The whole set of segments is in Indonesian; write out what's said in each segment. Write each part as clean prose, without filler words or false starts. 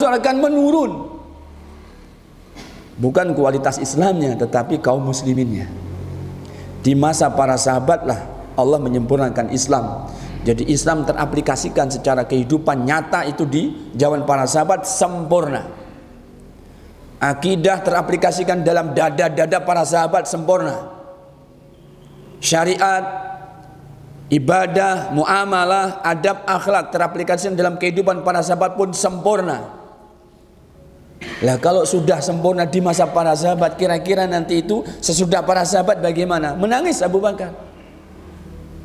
itu akan menurun. Bukan kualitas Islamnya, tetapi kaum musliminnya. Di masa para sahabatlah Allah menyempurnakan Islam. Jadi Islam teraplikasikan secara kehidupan nyata itu di zaman para sahabat sempurna. Akidah teraplikasikan dalam dada-dada para sahabat sempurna. Syariat, ibadah, muamalah, adab, akhlak teraplikasikan dalam kehidupan para sahabat pun sempurna. Lah kalau sudah sempurna di masa para sahabat, kira-kira nanti itu sesudah para sahabat bagaimana? Menangis Abu Bakar.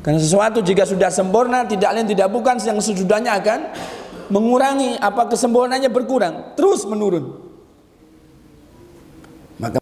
Karena sesuatu jika sudah sempurna, tidak lain tidak bukan yang sesudahnya akan mengurangi, apa kesempurnaannya berkurang, terus menurun. Maka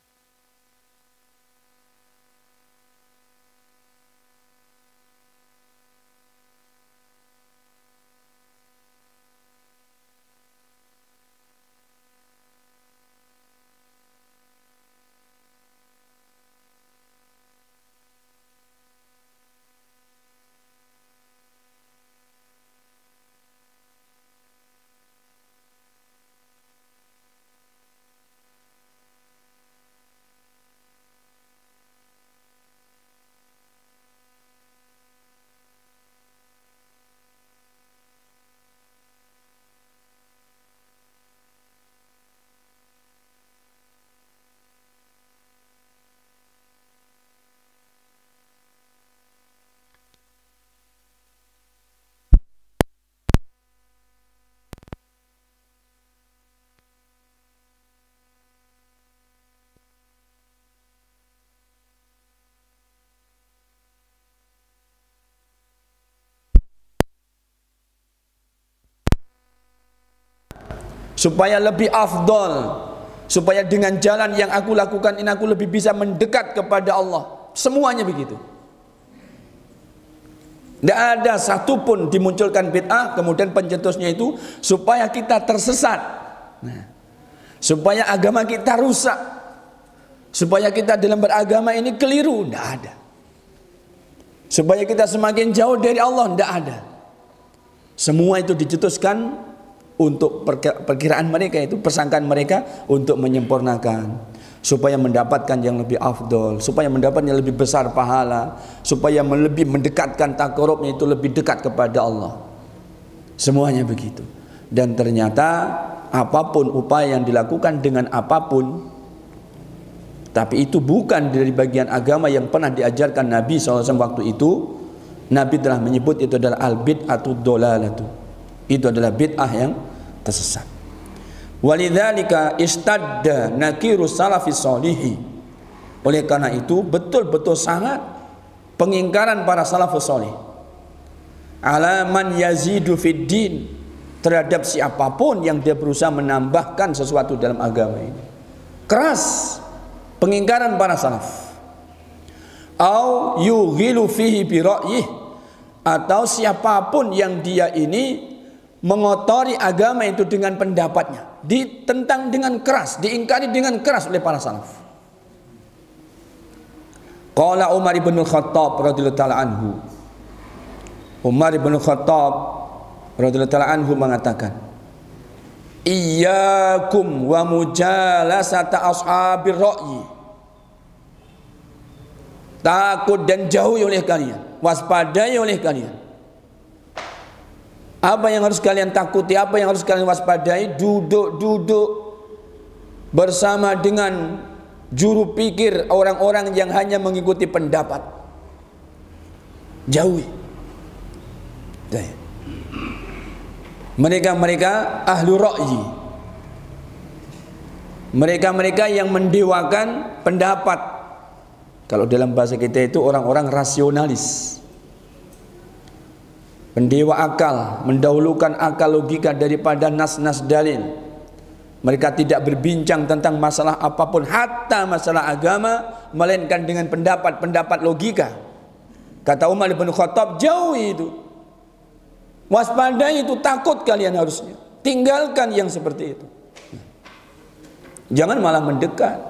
supaya lebih afdol, supaya dengan jalan yang aku lakukan ini aku lebih bisa mendekat kepada Allah. Semuanya begitu. Tidak ada satupun dimunculkan bid'ah kemudian pencetusnya itu supaya kita tersesat, supaya agama kita rusak, supaya kita dalam beragama ini keliru. Tidak ada. Supaya kita semakin jauh dari Allah. Tidak ada. Semua itu dicetuskan untuk perkiraan mereka, itu persangkaan mereka untuk menyempurnakan, supaya mendapatkan yang lebih afdol, supaya mendapatkan yang lebih besar pahala, supaya lebih mendekatkan takarubnya itu lebih dekat kepada Allah. Semuanya begitu. Dan ternyata apapun upaya yang dilakukan dengan apapun, tapi itu bukan dari bagian agama yang pernah diajarkan Nabi SAW waktu itu. Nabi telah menyebut itu adalah al-bid'atu dolalatu. Itu adalah bid'ah yang tersesat. Walidzalika istadda nakiru salafis sholihi. Oleh karena itu betul-betul sangat pengingkaran para salafus sholih ala man yazidu fid din, terhadap siapapun yang dia berusaha menambahkan sesuatu dalam agama ini. Keras pengingkaran para salaf. Au yughilu fihi bi ra'yih, atau siapapun yang dia ini mengotori agama itu dengan pendapatnya, ditentang dengan keras, diingkari dengan keras oleh para salaf. Qala Umar ibn Khattab radhiyallahu ta'ala anhu. Umar ibn Khattab radhiyallahu ta'ala anhu mengatakan, iyyakum wa mujalasata ashabir ra'yi. Takut dan jauhi oleh kalian, waspadai oleh kalian. Apa yang harus kalian takuti, apa yang harus kalian waspadai? Duduk-duduk bersama dengan juru pikir orang-orang yang hanya mengikuti pendapat. Jauhi. Mereka-mereka ahlu ra'yi, mereka-mereka yang mendewakan pendapat. Kalau dalam bahasa kita itu orang-orang rasionalis, pendewa akal, mendahulukan akal logika daripada nas-nas dalil. Mereka tidak berbincang tentang masalah apapun, hatta masalah agama, melainkan dengan pendapat-pendapat logika. Kata Umar bin Khattab, jauhi itu, waspadai itu, takut kalian harusnya. Tinggalkan yang seperti itu. Jangan malah mendekat,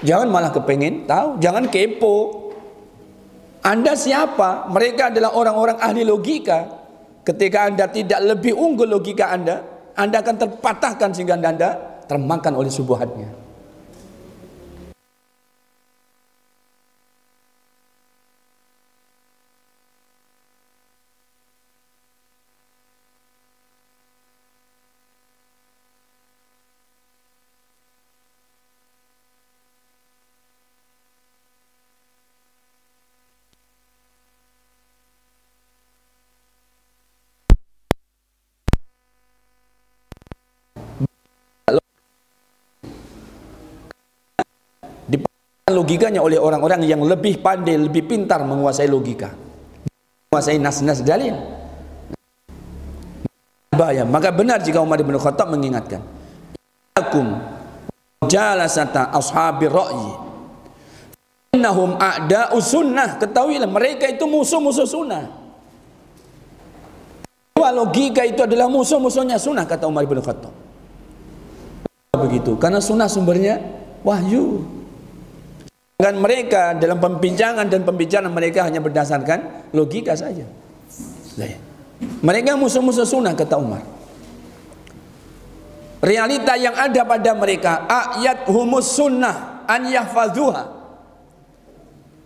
jangan malah kepengen tahu, jangan kepo. Anda siapa? Mereka adalah orang-orang ahli logika. Ketika Anda tidak lebih unggul logika Anda, Anda akan terpatahkan sehingga Anda termakan oleh syubhatnya. Logikanya oleh orang-orang yang lebih pandai, lebih pintar menguasai logika, menguasai nas-nas dalil. Bahaya. Maka benar jika Umar bin Khattab mengingatkan, "Akum jalasata ashabi ra'yi, innahum a'da'u sunnah." Ketahuilah mereka itu musuh-musuh sunnah. Logika itu adalah musuh-musuhnya sunnah, kata Umar bin Khattab. Begitu, karena sunnah sumbernya wahyu. Dan mereka dalam pembincangan dan pembicaraan mereka hanya berdasarkan logika saja. Mereka musuh-musuh sunnah, kata Umar. Realita yang ada pada mereka, ayat humus sunnah an yahfazuha.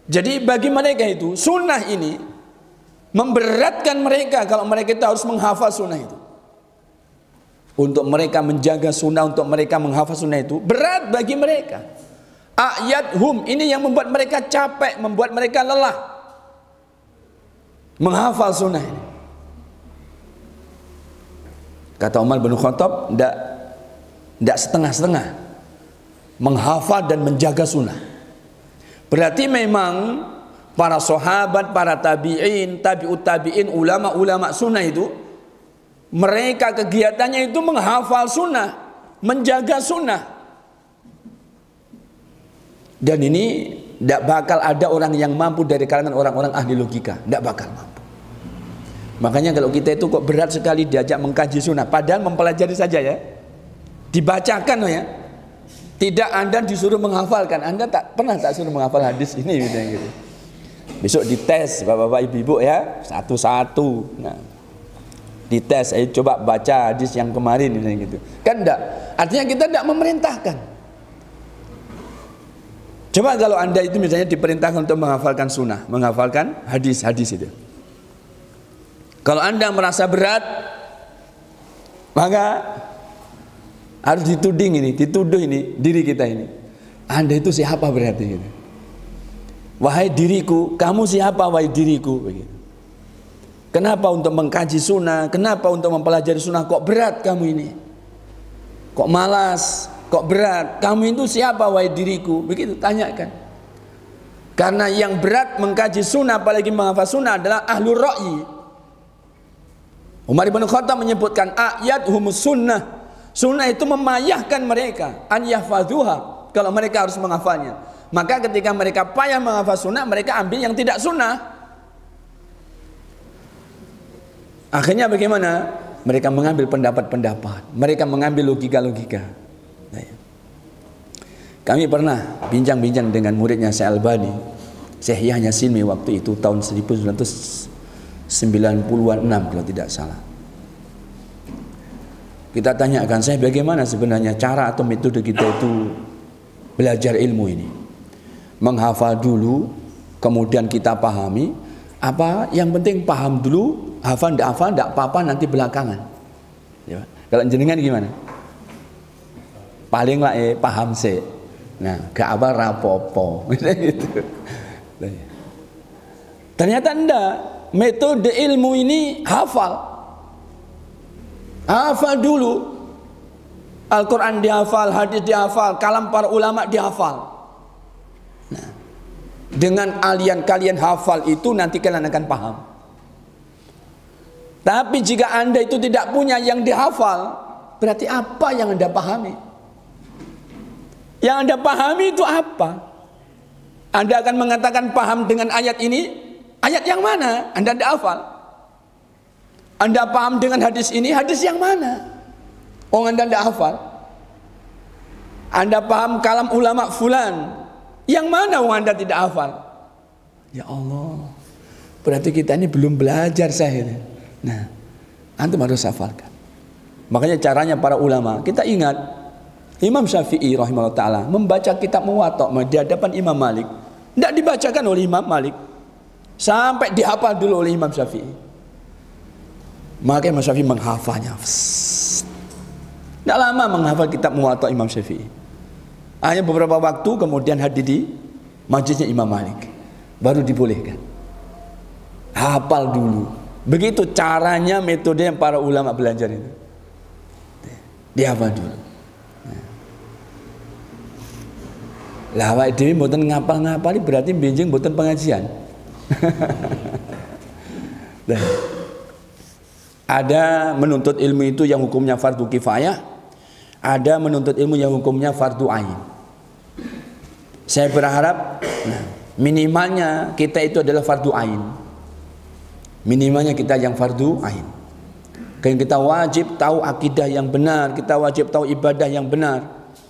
Jadi bagi mereka itu sunnah ini memberatkan mereka kalau mereka itu harus menghafal sunnah itu. Untuk mereka menjaga sunnah, untuk mereka menghafal sunnah itu berat bagi mereka. Ayat hum ini yang membuat mereka capek, membuat mereka lelah menghafal sunnah ini. Kata Umar bin Khattab, tidak setengah-setengah menghafal dan menjaga sunnah. Berarti memang para sahabat, para tabi'in, tabi'ut tabi'in, ulama-ulama sunnah itu, mereka kegiatannya itu menghafal sunnah, menjaga sunnah. Dan ini tidak bakal ada orang yang mampu dari kalangan orang-orang ahli logika, tidak bakal mampu. Makanya kalau kita itu kok berat sekali diajak mengkaji sunnah, padahal mempelajari saja ya, dibacakan ya, tidak Anda disuruh menghafalkan. Anda tak suruh menghafal hadis ini gitu. Besok dites bapak-bapak ibu-ibu ya, satu-satu. Nah, dites, ayo coba baca hadis yang kemarin gitu. Kan enggak, artinya kita tidak memerintahkan. Coba kalau Anda itu misalnya diperintahkan untuk menghafalkan sunnah, menghafalkan hadis-hadis itu. Kalau Anda merasa berat, maka harus dituduh ini diri kita ini. Anda itu siapa berarti gitu. Wahai diriku, kamu siapa wahai diriku begitu. Kenapa untuk mengkaji sunnah, kenapa untuk mempelajari sunnah kok berat kamu ini? Kok malas? Kok berat? Kamu itu siapa wahai diriku? Begitu tanyakan. Karena yang berat mengkaji sunnah apalagi menghafal sunnah adalah ahlur ra'yi. Umar bin Khattab menyebutkan ayat humus sunnah. Sunnah itu memayahkan mereka an yahfazuha, kalau mereka harus menghafalnya. Maka ketika mereka payah menghafal sunnah, mereka ambil yang tidak sunnah. Akhirnya bagaimana? Mereka mengambil pendapat-pendapat, mereka mengambil logika-logika. Kami pernah bincang-bincang dengan muridnya Syekh Albani, Syekh Yahya Silmi waktu itu tahun 1996 kalau tidak salah. Kita tanyakan, saya bagaimana sebenarnya cara atau metode kita itu belajar ilmu ini. Menghafal dulu, kemudian kita pahami. Apa yang penting paham dulu, hafal tidak apa-apa nanti belakangan. Ya. Kalau jenengan gimana? Paling lah paham sih. Nah, gak apa rapopo. Gitu. Ternyata enggak. Metode ilmu ini hafal. Hafal dulu. Al-Quran dihafal, hadis dihafal, kalam para ulama dihafal. Nah, dengan kalian hafal itu nanti kalian akan paham. Tapi jika Anda itu tidak punya yang dihafal, berarti apa yang Anda pahami? Yang Anda pahami itu apa? Anda akan mengatakan paham dengan ayat ini. Ayat yang mana? Anda tidak hafal. Anda paham dengan hadis ini. Hadis yang mana? Oh, Anda tidak hafal. Anda paham kalam ulama fulan. Yang mana oh, Anda tidak hafal? Ya Allah, berarti kita ini belum belajar saya. Nah, antum harus hafalkan. Makanya caranya para ulama, kita ingat Imam Syafi'i rahimahullah ta'ala membaca kitab Muwatta di hadapan Imam Malik, tidak dibacakan oleh Imam Malik sampai dihafal dulu oleh Imam Syafi'i. Maka Imam Syafi'i menghafalnya. Tidak lama menghafal kitab Muwatta Imam Syafi'i. Hanya beberapa waktu kemudian hadir di majlisnya Imam Malik, baru dibolehkan. Hafal dulu. Begitu caranya, metode yang para ulama belajar itu. Dihafal dulu. Lah awake dhewe mboten ngapal-ngapali berarti benjing mboten pengajian. Nah, ada menuntut ilmu itu yang hukumnya fardu kifayah, ada menuntut ilmu yang hukumnya fardu ain. Saya berharap minimalnya kita itu adalah fardu ain. Minimalnya kita yang fardu ain. Dan kita wajib tahu akidah yang benar, kita wajib tahu ibadah yang benar.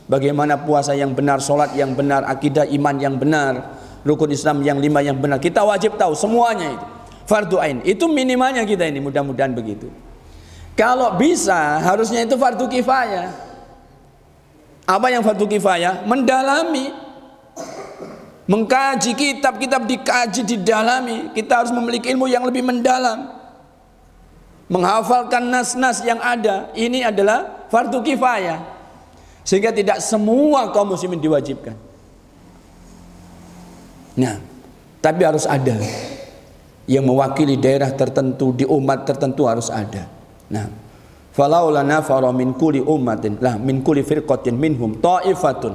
Bagaimana puasa yang benar, sholat yang benar, akidah iman yang benar, rukun Islam yang 5 yang benar. Kita wajib tahu semuanya itu. Fardu ain. Itu minimalnya kita ini, mudah-mudahan begitu. Kalau bisa harusnya itu fardu kifayah. Apa yang fardu kifayah? Mendalami, mengkaji kitab-kitab, dikaji, didalami. Kita harus memiliki ilmu yang lebih mendalam, menghafalkan nas-nas yang ada. Ini adalah fardu kifayah, sehingga tidak semua kaum muslimin diwajibkan. Nah, tapi harus ada yang mewakili daerah tertentu, di umat tertentu harus ada. Nah, falaula nafara min kulli ummatin lah min kulli firqatin minhum ta'ifatun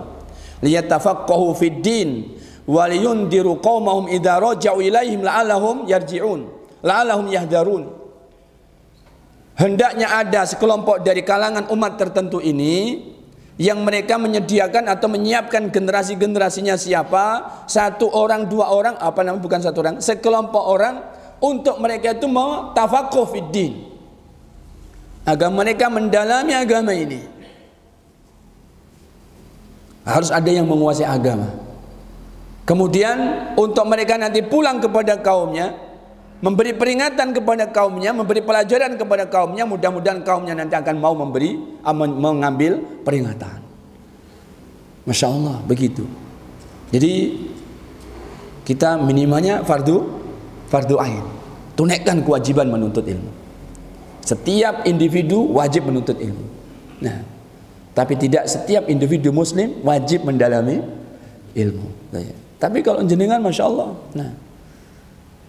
liyatafaqahu fid din wa liyundiru qaumahum idza raja'u ilaihim la'allahum yarji'un la'allahum yahdharun. Hendaknya ada sekelompok dari kalangan umat tertentu ini yang mereka menyediakan atau menyiapkan generasi-generasinya siapa? 1 orang, 2 orang, apa namanya, bukan 1 orang, sekelompok orang untuk mereka itu mau tafaqquh fid din. Agar mereka mendalami agama ini. Harus ada yang menguasai agama. Kemudian untuk mereka nanti pulang kepada kaumnya, memberi peringatan kepada kaumnya, memberi pelajaran kepada kaumnya, mudah-mudahan kaumnya nanti akan mau mengambil peringatan. Masya Allah, begitu. Jadi kita minimalnya fardu ain, tunaikan kewajiban menuntut ilmu. Setiap individu wajib menuntut ilmu. Nah, tapi tidak setiap individu muslim wajib mendalami ilmu. Tapi kalau jenengan, Masya Allah, nah,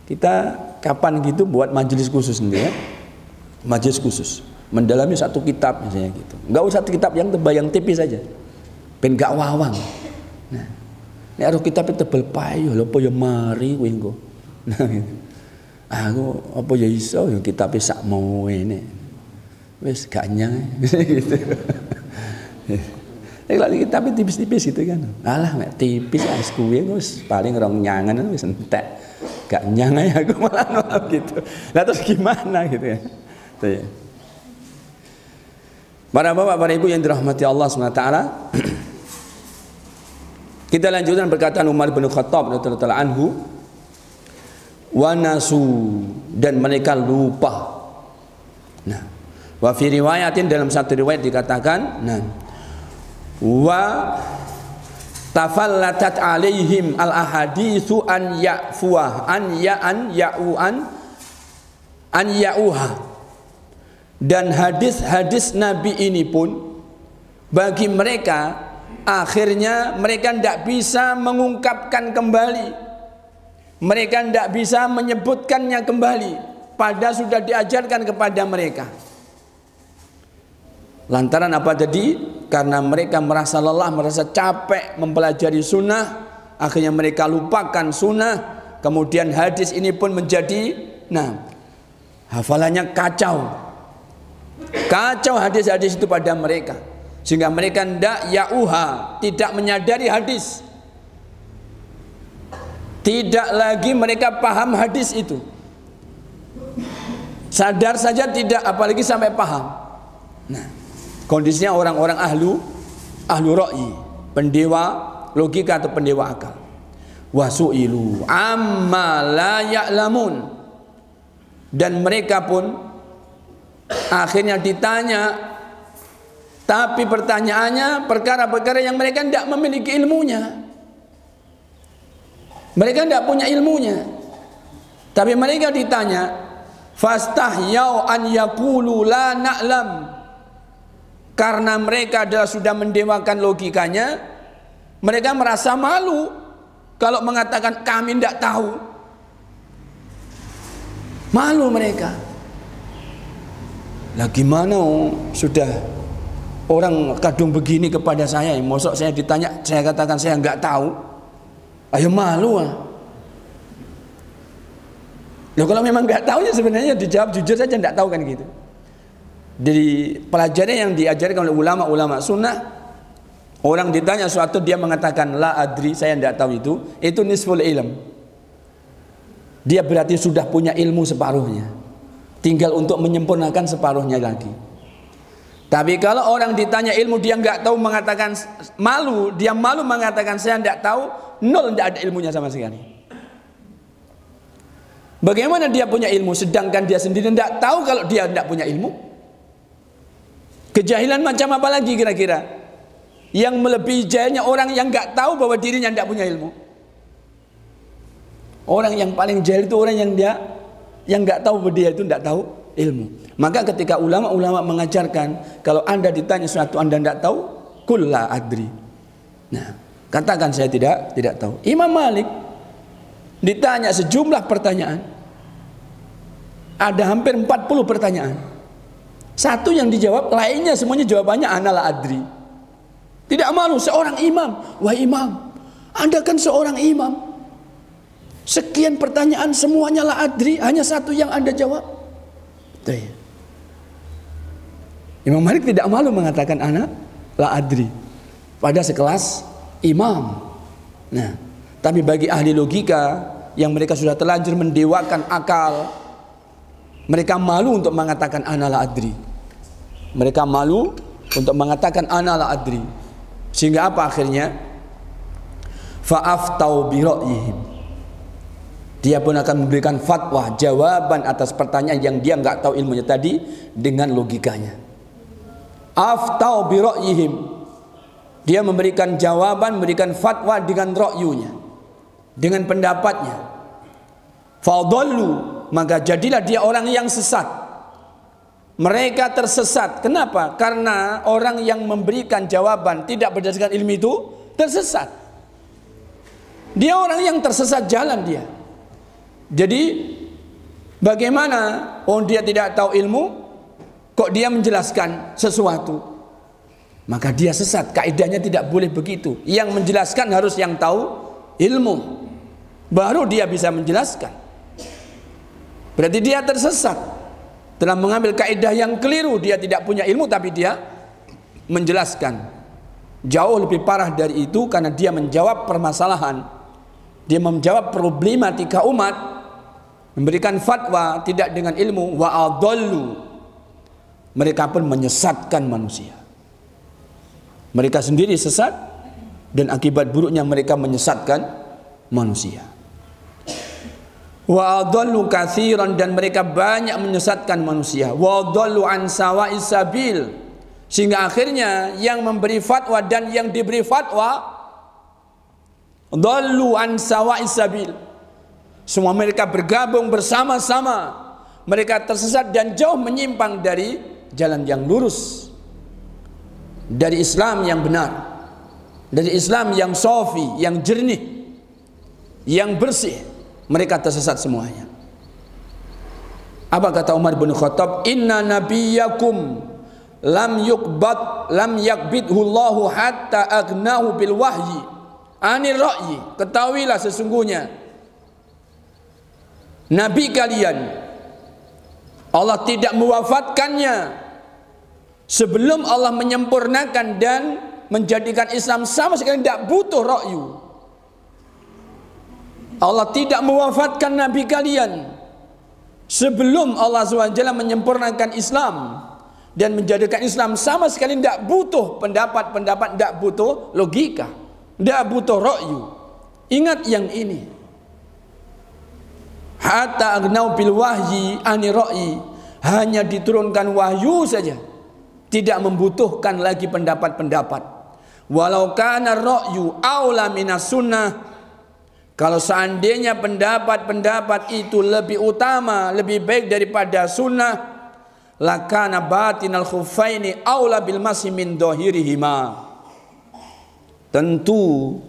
kita kapan gitu buat majelis khusus nih ya, majelis khusus mendalami 1 kitab misalnya gitu. Enggak usah 1 kitab yang tebal, yang tipis saja, ben gak wawang. Nah, ini harus kitab tebel payo lho, apa ya mari kowe engko. Nah, gitu. Aku apa ya iso ya kitab sak mau ini. Wis gak nyang gitu. Kalau kitab tipis-tipis gitu kan. Alah mek tipis wis kuwi wis paling rong nyangan wis entek. Gak nyang ya aku malah gitu. Lah terus gimana gitu ya. Tuh ya. Para bapak, para ibu yang dirahmati Allah SWT, kita lanjutkan perkataan Umar bin Khattab radhiyallahu anhu, wa nasu, dan mereka lupa. Nah, wa fi riwayatin, dalam satu riwayat dikatakan, nah, wa tafallatat alaihim al ahaditsu an ya'fuah an ya'uha, dan hadis-hadis Nabi ini pun bagi mereka akhirnya mereka tidak bisa mengungkapkan kembali, mereka tidak bisa menyebutkannya kembali, padahal sudah diajarkan kepada mereka. Lantaran apa tadi? Karena mereka merasa lelah, merasa capek mempelajari sunnah, akhirnya mereka lupakan sunnah. Kemudian hadis ini pun menjadi, nah, hafalannya kacau hadis-hadis itu pada mereka, sehingga mereka tidak menyadari hadis, tidak lagi mereka paham hadis itu, sadar saja tidak, apalagi sampai paham. Nah, kondisinya orang-orang ahlu ra'yi, pendewa logika atau pendewa akal. Wasu'ilu amma la ya'lamun, dan mereka pun akhirnya ditanya Tapi pertanyaannya perkara-perkara yang mereka tidak memiliki ilmunya. Mereka tidak punya ilmunya. Tapi mereka ditanya, fastahyau an yaqulu la na'lam. Karena mereka adalah sudah mendewakan logikanya, mereka merasa malu kalau mengatakan kami tidak tahu. Malu mereka. Lah gimana sudah orang kadung begini kepada saya, mosok saya ditanya, saya katakan saya enggak tahu. Ayo malu ah. Loh, kalau memang enggak tahu ya sebenarnya dijawab jujur saja enggak tahu kan gitu. Dari pelajaran yang diajarkan oleh ulama-ulama sunnah, orang ditanya suatu dia mengatakan la adri, saya enggak tahu itu nisful ilm. Dia berarti sudah punya ilmu separuhnya, tinggal untuk menyempurnakan separuhnya lagi. Tapi kalau orang ditanya ilmu dia nggak tahu, mengatakan malu, dia malu mengatakan saya nggak tahu, nol, nggak ada ilmunya sama sekali. Bagaimana dia punya ilmu sedangkan dia sendiri nggak tahu kalau dia nggak punya ilmu? Kejahilan macam apa lagi kira-kira yang melebihi jahilnya orang yang nggak tahu bahwa dirinya nggak punya ilmu? Orang yang paling jahil itu orang yang nggak tahu bahwa dia itu nggak tahu ilmu. Maka ketika ulama-ulama mengajarkan, kalau anda ditanya sesuatu anda tidak tahu, qul la adri. Nah, katakan saya tidak tahu. Imam Malik ditanya sejumlah pertanyaan, ada hampir 40 pertanyaan. Satu yang dijawab, lainnya semuanya jawabannya ana la adri. Tidak malu seorang imam. Wah imam, anda kan seorang imam. Sekian pertanyaan semuanya la adri, hanya satu yang anda jawab. Tuh ya. Imam Malik tidak malu mengatakan ana la adri pada sekelas imam. Nah, tapi bagi ahli logika yang mereka sudah terlanjur mendewakan akal, mereka malu untuk mengatakan ana la adri. Mereka malu untuk mengatakan ana la adri. Sehingga apa akhirnya? Fa'aftau bi ra'yihim. Dia pun akan memberikan fatwa, jawaban atas pertanyaan yang dia nggak tahu ilmunya tadi dengan logikanya. Aftau bi ra'yihim. Dia memberikan jawaban, memberikan fatwa dengan ra'yunya, dengan pendapatnya. Fadallu, maka jadilah dia orang yang sesat. Mereka tersesat. Kenapa? Karena orang yang memberikan jawaban tidak berdasarkan ilmu itu tersesat. Dia orang yang tersesat jalan dia. Jadi bagaimana dia tidak tahu ilmu kok dia menjelaskan sesuatu? Maka dia sesat. Kaidahnya tidak boleh begitu. Yang menjelaskan harus yang tahu ilmu, baru dia bisa menjelaskan. Berarti dia tersesat, telah mengambil kaidah yang keliru. Dia tidak punya ilmu tapi dia menjelaskan. Jauh lebih parah dari itu karena dia menjawab permasalahan, dia menjawab problematika umat, memberikan fatwa tidak dengan ilmu. Wa adallu, mereka pun menyesatkan manusia. Mereka sendiri sesat dan akibat buruknya mereka menyesatkan manusia. Wa adallu katsiran, dan mereka banyak menyesatkan manusia. Wa adallu an sawa'is sabil, sehingga akhirnya yang memberi fatwa dan yang diberi fatwa dallu an sawa'is sabil, semua mereka bergabung bersama-sama. Mereka tersesat dan jauh menyimpang dari jalan yang lurus, dari Islam yang benar, dari Islam yang safi, yang jernih, yang bersih. Mereka tersesat semuanya. Apa kata Umar bin Khattab? Inna nabiyakum lam yakbidhu Allahu hatta agnahu bil wahyi anir ra'yi. Ketahuilah sesungguhnya nabi kalian Allah tidak mewafatkannya sebelum Allah menyempurnakan dan menjadikan Islam sama sekali tidak butuh ra'yu. Allah tidak mewafatkan nabi kalian sebelum Allah SWT menyempurnakan Islam dan menjadikan Islam sama sekali tidak butuh pendapat-pendapat, tidak butuh logika, tidak butuh ra'yu. Ingat yang ini. Hatta agnau bil wahyi ani ra'yi, hanya diturunkan wahyu saja tidak membutuhkan lagi pendapat-pendapat. Walau kana ra'yu aula minas sunnah, kalau seandainya pendapat-pendapat itu lebih utama, lebih baik daripada sunnah, lakana batinal khuffaini aula bil masi min dhahirihima. Tentu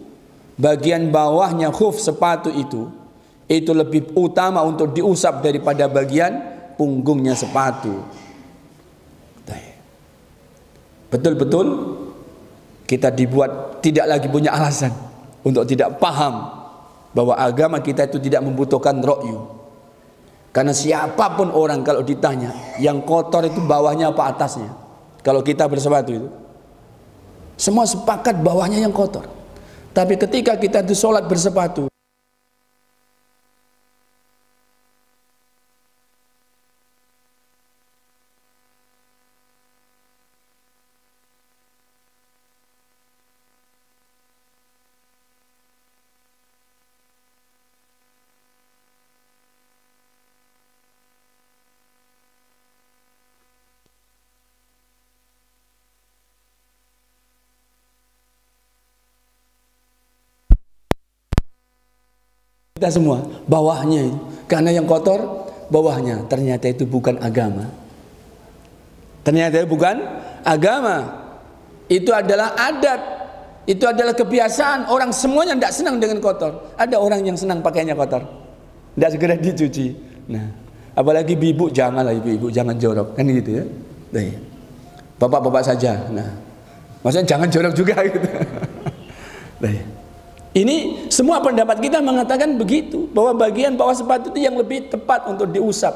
bagian bawahnya khuf sepatu itu lebih utama untuk diusap daripada bagian punggungnya sepatu. Betul-betul kita dibuat tidak lagi punya alasan untuk tidak paham bahwa agama kita itu tidak membutuhkan ra'yu. Karena siapapun orang kalau ditanya, yang kotor itu bawahnya apa atasnya? Kalau kita bersepatu itu, semua sepakat bawahnya yang kotor. Tapi ketika kita itu sholat bersepatu, kita semua bawahnya itu, karena yang kotor bawahnya, ternyata itu bukan agama. Ternyata itu bukan agama. Itu adalah adat, itu adalah kebiasaan. Orang semuanya tidak senang dengan kotor. Ada orang yang senang pakainya kotor, tidak segera dicuci. Nah, apalagi ibu, janganlah ibu jangan jorok, kan gitu ya. Bapak-bapak saja. Nah, maksudnya jangan jorok juga gitu. Ini semua pendapat kita mengatakan begitu, bahwa bagian bawah sepatu itu yang lebih tepat untuk diusap.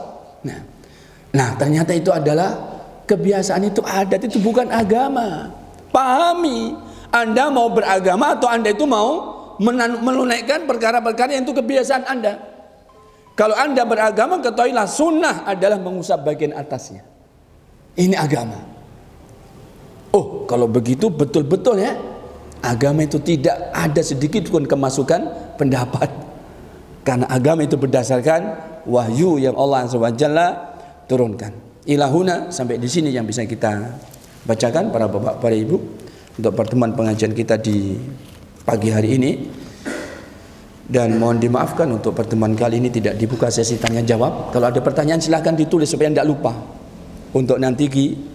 Nah, ternyata itu adalah kebiasaan, itu adat, itu bukan agama. Pahami, Anda mau beragama atau Anda itu mau menunaikan perkara-perkara yang itu kebiasaan Anda. Kalau Anda beragama, ketahuilah sunnah adalah mengusap bagian atasnya. Ini agama. Oh, kalau begitu betul-betul ya, agama itu tidak ada sedikit pun kemasukan pendapat. Karena agama itu berdasarkan wahyu yang Allah SWT turunkan. Ilahuna, sampai di sini yang bisa kita bacakan para bapak, para ibu, untuk pertemuan pengajian kita di pagi hari ini. Dan mohon dimaafkan untuk pertemuan kali ini tidak dibuka sesi tanya jawab. Kalau ada pertanyaan silahkan ditulis supaya tidak lupa, untuk nanti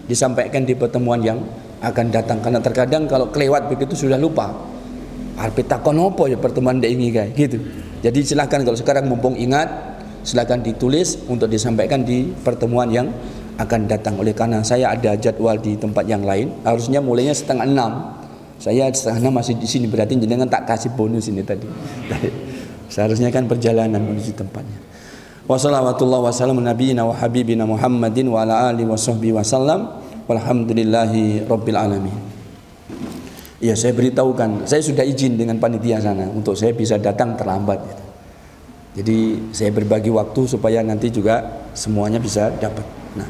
disampaikan di pertemuan yang akan datang. Karena terkadang kalau kelewat begitu sudah lupa. Arep takon apa ya pertemuan ndek ini kayak gitu. Jadi silahkan kalau sekarang mumpung ingat, silahkan ditulis untuk disampaikan di pertemuan yang akan datang. Oleh karena saya ada jadwal di tempat yang lain, harusnya mulainya 5:30. Saya 5:30 masih di sini, berarti jenengan tak kasih bonus ini tadi. Seharusnya kan perjalanan menuju tempatnya. Wassallallahu wasallam nabiyina wa habibina Muhammadin wa ala alihi washabbihi wasallam. Walhamdulillahi rabbil alamin. Ya, saya beritahukan, saya sudah izin dengan panitia sana untuk saya bisa datang terlambat gitu. Jadi saya berbagi waktu supaya nanti juga semuanya bisa dapat. Nah,